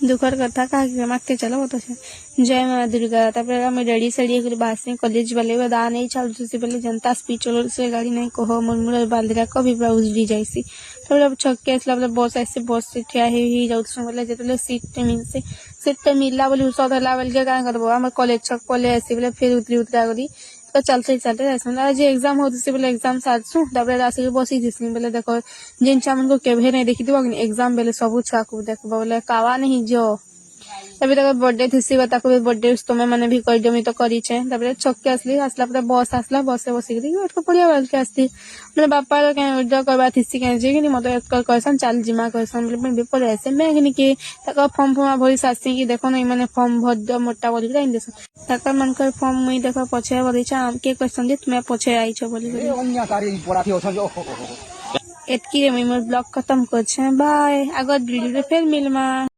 दुखर कथा कहा मागते चलो बता जय माँ दुर्गा तापर आम रेडी सेडी कर बाहर कॉलेज वाले दा नहीं चलुँ से बोले जनता स्पीच चलो से गाड़ी नहीं कह मुरमुर बालदरा कभी पूरा उजड़ी जाइसी तापर छक्के आसला बोले बस आसे बस से ठिया ही जाऊँ बोले जो सीट मिलसे सीट मिलला बोले उसद है बोल के क्या करब आम कॉलेज छक पलि आसी बोले फिर उतरी उतरा करी तो चलते आज एग्जाम होती बोले एग्जाम सारसु तापर आसिक बसी थी बोले देख जिन छुआ मन को केवे नहीं देखी थी एग्जाम बेले सब छुआ को देख बोले कावा नहीं जो तभी तक बर्थडे थी बर्थडे तुम्हें मैंने भी कर दियो तो करी छक्के आसली आसला बस आसला बस से बसिक पढ़िया बेल के आसती बोले बापा करवा थी कि मत कहसन चल जिमा कहसन बोले पढ़े आसे मैं कि फर्म फर्मा भरी सासी कि देख ना मैंने फर्म भर दियो मोटा बोल देस तक मन कर फर्म मुई देख पछे बोली किए कहसन तुम्हें पछे आईछ बोली एतकी मुई मोर ब्लॉग खत्म कर बाय आगर वीडियो फिर मिलमा।